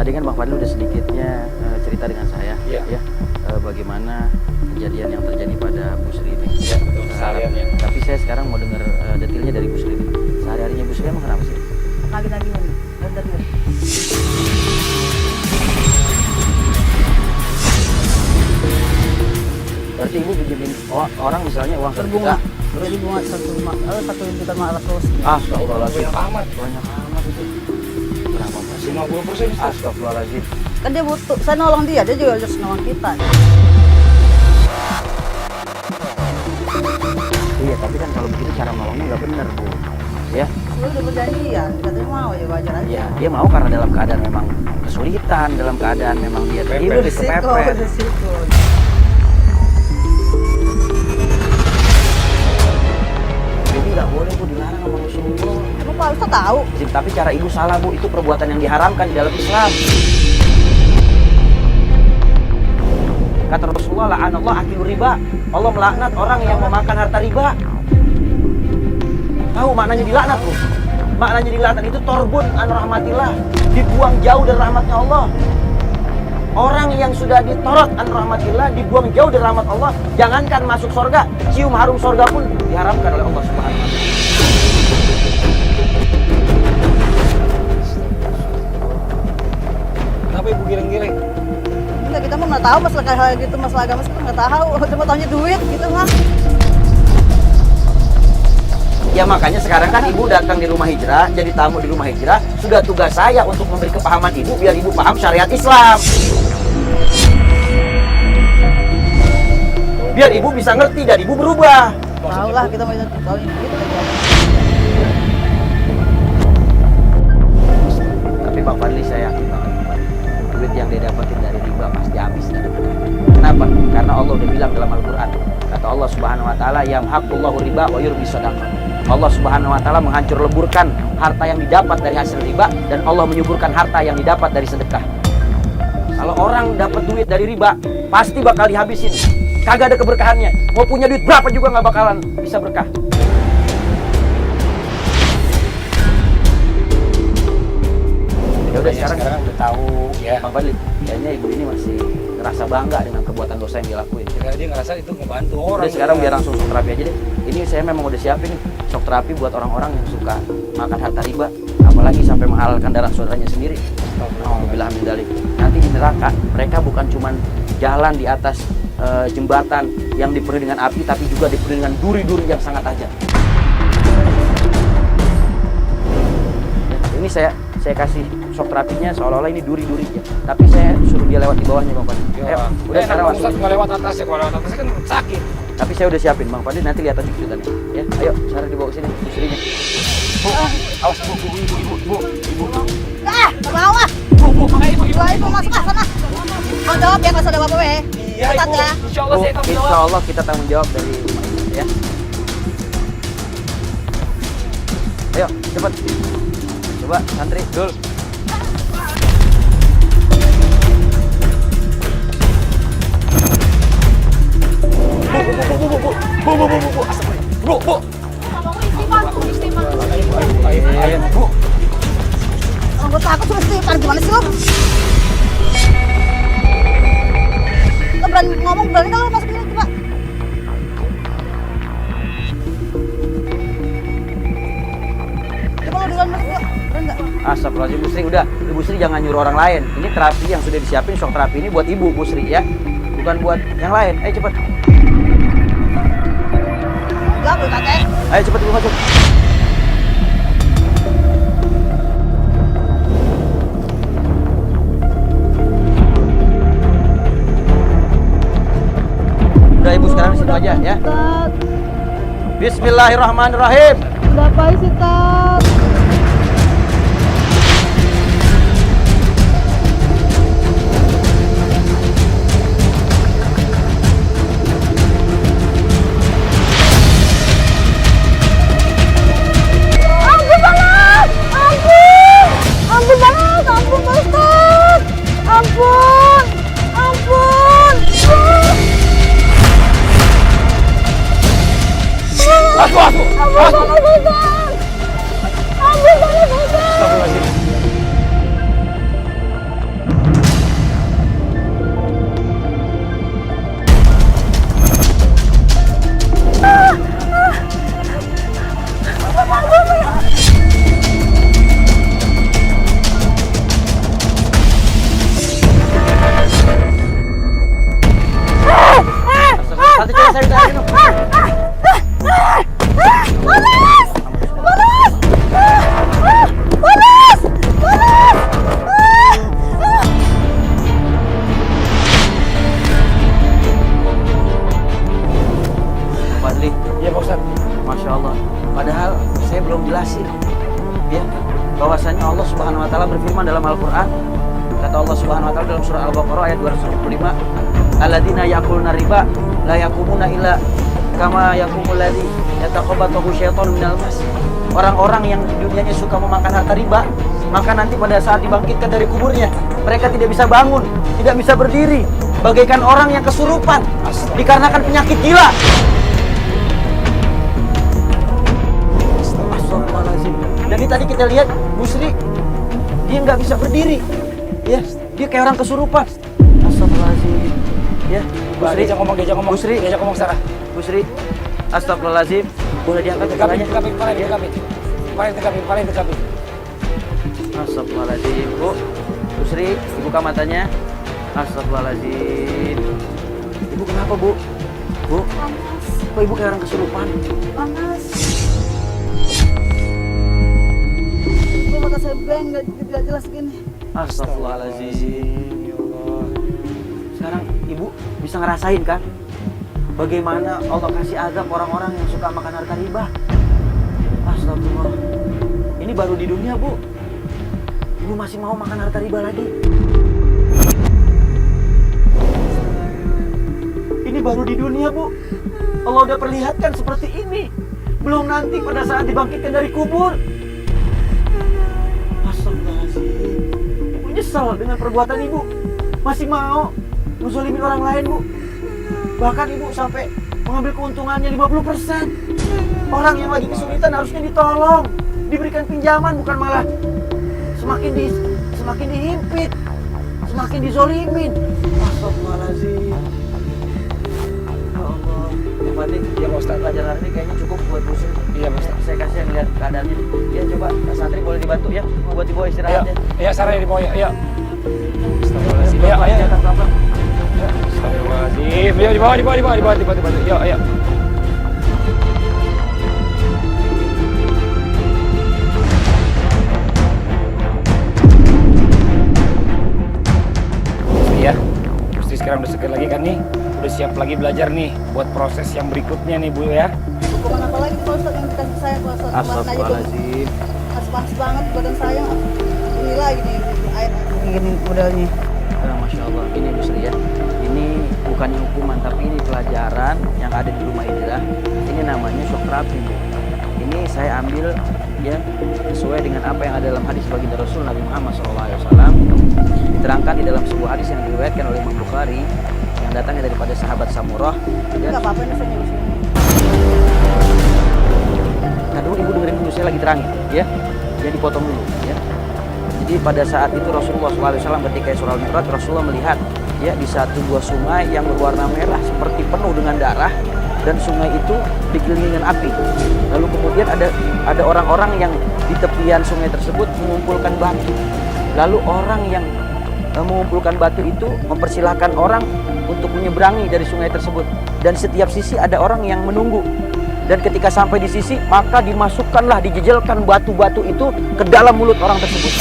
Tadi kan Bang Fadli udah sedikitnya cerita dengan saya, ya, bagaimana kejadian yang terjadi pada Bu Sri ini. Ya, kesehariannya. Tapi saya sekarang mau dengar detailnya dari Bu Sri ini. Sehari-harinya Bu Sri emang kenapa sih? Lagi order. Berarti Ibu pinjemin orang misalnya uang Berbunga. Jadi bunga 1,5 juta. Astagfirullahaladzim. Amat. Banyak amat itu. Berapa persen? 50%. Astagfirullahaladzim. Kan dia butuh, saya nolong dia juga harus nolong kita. Iya, tapi kan kalau begitu cara nolongnya nggak benar, Bu. Ya, Saya udah berjanjian, katanya mau ya wajar aja. ya, dia mau karena dalam keadaan memang kesulitan, dalam keadaan memang dia terhidup kepepet. Risiko. Ini nggak boleh, Bu, dilarang sama Rasulullah. Emang Pak Ustadz tahu? Tapi cara Ibu salah, Bu. Itu perbuatan yang diharamkan di dalam Islam. Kata Rasulullah, la'anallah akilu riba. Allah melaknat orang yang memakan harta riba. Tahu maknanya dilaknat, Bu? Maknanya dilaknat itu torbun an rahmatillah, dibuang jauh dari rahmatnya Allah. Orang yang sudah ditorot an rahmatillah, dibuang jauh dari rahmat Allah, jangankan masuk surga, cium harum surga pun diharamkan oleh Allah Subhanahu wa taala. Kenapa Ibu giling-giling? Enggak, kita mah nggak tahu masalah kayak gitu, masalah agama kita nggak tahu. Cuma tahunya duit gitu mah. Ya makanya sekarang kan Ibu datang di rumah hijrah, jadi tamu di rumah hijrah, sudah tugas saya untuk memberi kepahaman Ibu biar Ibu paham syariat Islam. Biar Ibu bisa ngerti dan Ibu berubah. Tahu lah, kita mau tahu gitu aja. Tapi Bang Fadli, saya yakin banget, duit yang dia dapatin dari riba pasti habis. Kenapa? Karena Allah udah bilang dalam Al-Quran, kata Allah Subhanahu wa taala, yamhaqullahu riba wa yurbi shadaqah. Allah Subhanahu wa taala menghancur leburkan harta yang didapat dari hasil riba, dan Allah menyuburkan harta yang didapat dari sedekah. Kalau orang dapat duit dari riba, pasti bakal dihabisin. Kagak ada keberkahannya. Mau punya duit berapa juga nggak bakalan bisa berkah. Ya udah, sekarang udah tahu ya. Bang Fadli, kayaknya Ibu ini masih ngerasa bangga dengan perbuatan dosa yang dilakuin. Ya, dia ngerasa itu ngebantu orang. Udah, sekarang biar langsung shock terapi aja deh. Ini saya memang udah siapin nih shock terapi buat orang-orang yang suka makan harta riba, apalagi sampai menghalalkan darah saudaranya sendiri. Alhamdulillah min dzalik. Nanti di neraka mereka bukan cuman jalan di atas jembatan yang dipenuhi dengan api, tapi juga dipenuhi dengan duri-duri yang sangat tajam. Ini saya kasih shock terapinya seolah-olah ini duri-duri ya. Tapi saya suruh dia lewat di bawahnya, Bang Fadli. Ya. Udah sekarang langsung. Nggak lewat atas ya, kalau lewat atas kan sakit. Tapi saya udah siapin, Bang Fadli, nanti lihat aja kejutannya. Ya, ayo, sekarang dibawa ke sini, istrinya. Bu, awas bu. Nggak mau ah. Ibu masuk ah sana. Mau jawab ya kalau ada apa-apa ya. Iya, Ustadz Ibu. ya. Insya Allah saya tanggung Insya jawab. Allah kita tanggung jawab dari rumah ini, ya. Ayo, cepat. Coba, santri, dul. Bu. Ayo, Bu. Gue takut sama istighfar, gimana sih lo? Lo berani ngomong, berani kalau lo masuk sini coba. Coba lo duluan masuk yuk, berani nggak? Astagfirullahaladzim, Bu Sri, udah. Ibu Sri jangan nyuruh orang lain. Ini terapi yang sudah disiapin, shock terapi ini buat Ibu, Bu Sri, ya. Bukan buat yang lain. Ayo cepat. Enggak, gue kakek. Ayo cepat Ibu masuk. Udah Ibu sekarang di situ aja, ya. Bismillahirrahmanirrahim. Udah apa sih, Tat? Ampun. dijelasin ya bahwasanya Allah Subhanahu wa taala berfirman dalam Al-Qur'an. Kata Allah Subhanahu wa taala dalam surah Al-Baqarah ayat 275, alladzina yaquluna riba la yaqumuna illa kama yaqumul ladzi yatakhabbathu syaitanu minal mas. Orang-orang yang dunianya suka memakan harta riba, maka nanti pada saat dibangkitkan dari kuburnya, mereka tidak bisa bangun, tidak bisa berdiri, bagaikan orang yang kesurupan dikarenakan penyakit gila. Astagfirullahaladzim. Jadi tadi kita lihat Bu Sri, dia nggak bisa berdiri, ya, dia kayak orang kesurupan. Astagfirullahaladzim. Ya, Bu Sri, diajak ngomong, Bu Sri, diajak ngomong sana. Bu Sri, astagfirullahaladzim. Boleh diangkat kepalanya? Tekapin. Astagfirullahaladzim. Bu Sri, dibuka matanya. Astagfirullahaladzim. Ibu kenapa, Bu? Bu? Panas. Kok ibu kayak orang kesurupan? Panas. Ibu mata saya blank, nggak jelas gini. Astagfirullahaladzim. Ya Allah. Sekarang ibu bisa ngerasain kan? Bagaimana Allah kasih azab orang-orang yang suka makan harta riba. Astagfirullah. Ini baru di dunia, Bu. Ibu masih mau makan harta riba lagi. Ini baru di dunia, Bu. Allah udah perlihatkan seperti ini. Belum nanti pada saat dibangkitkan dari kubur. Astagfirullahaladzim. Ibu nyesal dengan perbuatan ibu. Masih mau ngezolimin orang lain, Bu. Bahkan ibu sampai mengambil keuntungannya 50%. Orang yang lagi kesulitan harusnya ditolong, diberikan pinjaman, bukan malah semakin dihimpit, semakin dizolimin. Astagfirullahaladzim. Ya Allah. Ya Fatih, ya Pak Ustadz, pelajaran ini kayaknya cukup buat Bu Sri. Iya Pak Ustadz. Saya kasih yang lihat keadaannya. Ya coba Pak Santri boleh dibantu ya, buat dibawa istirahatnya. Iya, saranya di bawah ya. Iya. Astagfirullahaladzim. Iya, Bapaknya iya. atas pelan-pelan. Astagfirullahaladzim. Ayo di bawah. Ayo. Iya. Mesti sekarang udah seger lagi kan nih. Udah siap lagi belajar nih buat proses yang berikutnya nih Bu ya. Hukuman apa lagi Pak Ustadz yang dikasih saya Pak Ustadz? Astagfirullahaladzim. Panas banget badan saya. Ini lagi nih air. Ini modelnya. Masya Allah, ini Bu Sri ya. Ini bukannya hukuman, tapi ini pelajaran yang ada di rumah hijrah. Ini namanya shock terapi, Bu. Ini saya ambil ya sesuai dengan apa yang ada dalam hadis baginda Rasul Nabi Muhammad SAW. Diterangkan di dalam sebuah hadis yang diriwayatkan oleh Imam Bukhari yang datangnya daripada sahabat Samurah. Enggak apa-apa nih saya nyuruh sini. Nah dulu ibu dengerin dulu, saya lagi terangin ya. Dia dipotong dulu ya. Jadi pada saat itu Rasulullah SAW ketika Isra Mi'raj, Rasulullah melihat ya di satu buah sungai yang berwarna merah seperti penuh dengan darah, dan sungai itu dikelilingi dengan api. Lalu kemudian ada orang-orang yang di tepian sungai tersebut mengumpulkan batu. Lalu orang yang mengumpulkan batu itu mempersilahkan orang untuk menyeberangi dari sungai tersebut, dan setiap sisi ada orang yang menunggu. Dan ketika sampai di sisi, maka dimasukkanlah, dijejelkan batu-batu itu ke dalam mulut orang tersebut.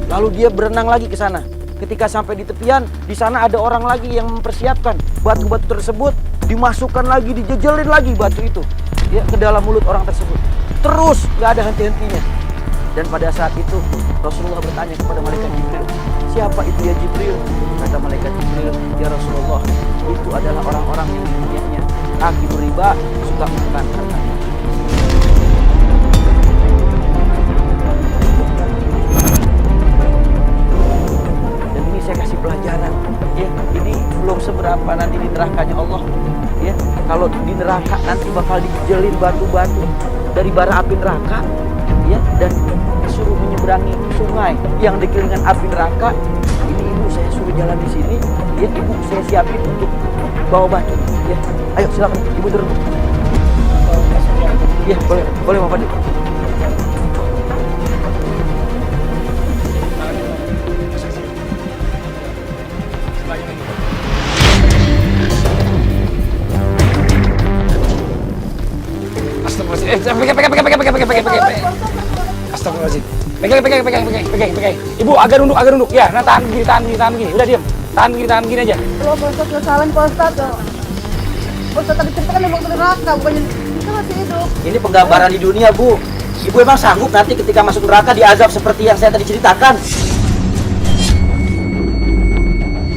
Lalu dia berenang lagi ke sana. Ketika sampai di tepian, di sana ada orang lagi yang mempersiapkan batu-batu tersebut, dimasukkan lagi, dijejelin lagi batu itu ya ke dalam mulut orang tersebut. Terus nggak ada henti-hentinya. Dan pada saat itu Rasulullah bertanya kepada malaikat Jibril, siapa itu ya Jibril? Kata malaikat Jibril, ya Rasulullah, itu adalah orang-orang yang di dunianya akil riba, suka makan hartanya. Dan ini saya kasih pelajaran ya, ini belum seberapa nanti di nerakanya Allah ya. Kalau di neraka nanti bakal dijelin batu-batu dari bara api neraka ya, dan disuruh menyeberangi sungai yang dikelilingi api neraka. Ini ibu saya suruh jalan di sini ya, ibu saya siapin untuk bawa batu ya. Ayo silakan ibu turun ya. Boleh Bapak. Pegang. Astagfirullahaladzim. Pegang. Ibu agak nunduk. Ya, nah tahan begini. Udah diam. Tahan begini aja. Kalau Pak Ustadz kesalahan Pak Ustadz. Pak Ustadz tadi cerita kan mau ke neraka, bukannya kita masih hidup. Ini penggambaran di dunia, Bu. Ibu emang sanggup nanti ketika masuk neraka diazab seperti yang saya tadi ceritakan?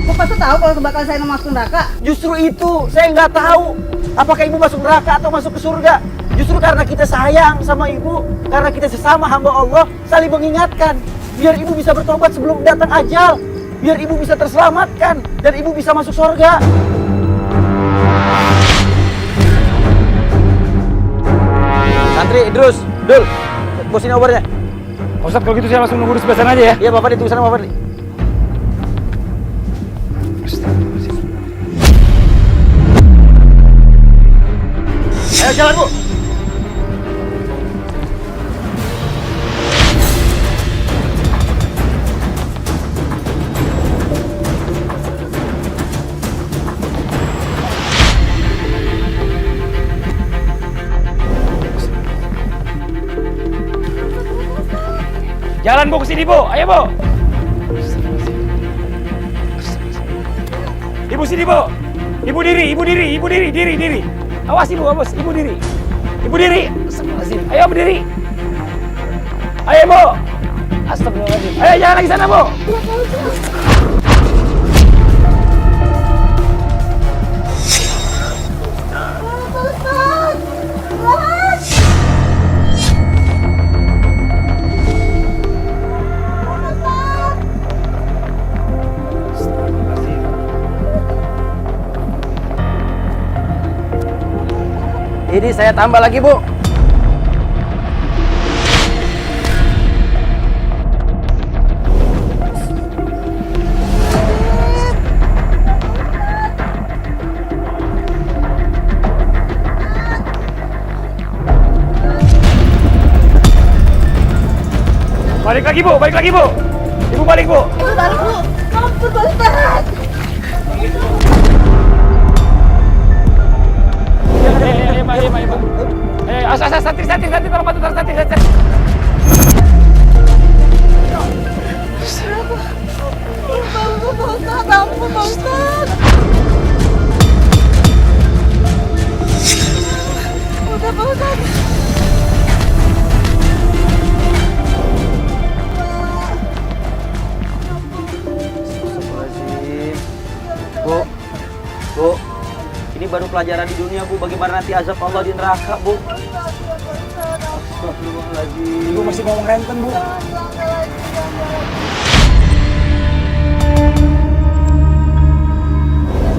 Bapak tuh tahu kalau bakal saya masuk neraka? Justru itu, saya nggak tahu apakah ibu masuk neraka atau masuk ke surga. Justru karena kita sayang sama ibu, karena kita sesama hamba Allah, saling mengingatkan. Biar ibu bisa bertobat sebelum datang ajal. Biar ibu bisa terselamatkan dan ibu bisa masuk surga. Santri, Idrus, Dul, bosin obornya. Pak Ustadz, kalau gitu saya langsung nunggu di sebelah sana aja ya. Iya, Bapak ditunggu sana, Bapak. Ayo jalan, Bu. Jalan Bu, kesini Bu, ayo Bu. Ibu sini Bu. Ibu diri. Awas Ibu, awas. Ibu diri. Astagfirullahaladzim. Ayo berdiri. Ayo Bu. Astagfirullahaladzim. Ayo jangan lagi sana Bu. Ini saya tambah lagi, Bu. Balik lagi Bu. Ibu balik Bu. Balik Bu. Ampun Pak Ustadz. Santri, tolong bantu santri. Ampun Pak Ustadz. Ampun Pak Ustadz. Udah Pak Ustadz. Bu, ini baru pelajaran di dunia, Bu. Bagaimana nanti azab Allah di neraka, Bu? Astagfirullahaladzim. Ibu masih ngomong renten Bu.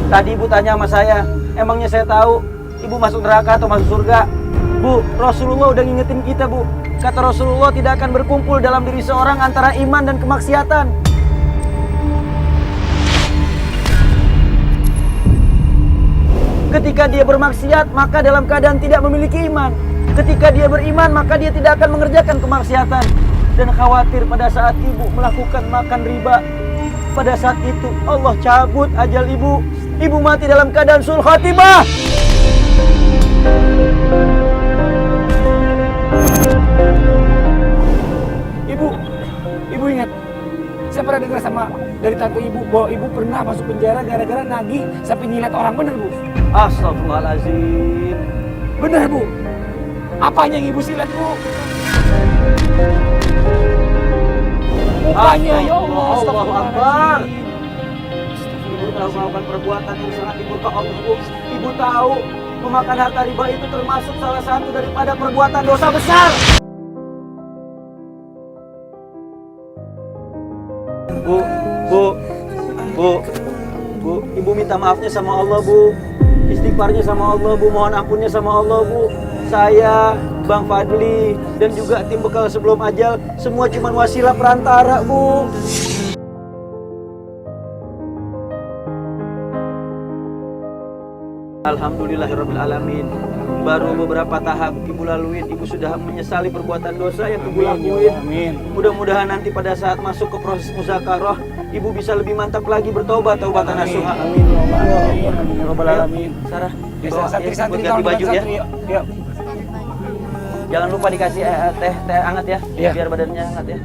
Tadi Ibu tanya sama saya, emangnya saya tahu Ibu masuk neraka atau masuk surga? Bu, Rasulullah udah ngingetin kita, Bu. Kata Rasulullah tidak akan berkumpul dalam diri seorang antara iman dan kemaksiatan. Ketika dia bermaksiat, maka dalam keadaan tidak memiliki iman. Ketika dia beriman, maka dia tidak akan mengerjakan kemaksiatan. Dan khawatir pada saat ibu melakukan makan riba, pada saat itu Allah cabut ajal ibu. Ibu mati dalam keadaan sul khatimah. Ibu ingat, saya pernah dengar dari tante ibu bahwa ibu pernah masuk penjara gara-gara nagih sampai nyilet orang, bener Bu? Astagfirullahaladzim. Bener Bu? Apanya yang ibu silet Bu? Mukanya, ya Allah. Allahu Akbar. Ibu telah melakukan perbuatan yang sangat dimurka Allah, Bu. Ibu tahu memakan harta riba itu termasuk salah satu daripada perbuatan dosa besar. Bu, Ibu minta maafnya sama Allah, Bu. Istighfarnya sama Allah, Bu. Mohon ampunnya sama Allah, Bu. Saya, Bang Fadli, dan juga tim bekal sebelum ajal, semua cuma wasilah perantara, Bu. Alhamdulillahirrabbilalamin. Baru beberapa tahap Ibu laluin, Ibu sudah menyesali perbuatan dosa yang Ibu lakuin. Amin. Mudah-mudahan nanti pada saat masuk ke proses muzakarah, Ibu bisa lebih mantap lagi bertobat, taubatan nasuha. Amin. Amin. Ya Rabbal Alamin. Sarah, Santri-santri buat ganti baju ya. Yuk. Jangan lupa dikasih teh hangat ya, Iya. biar badannya hangat ya.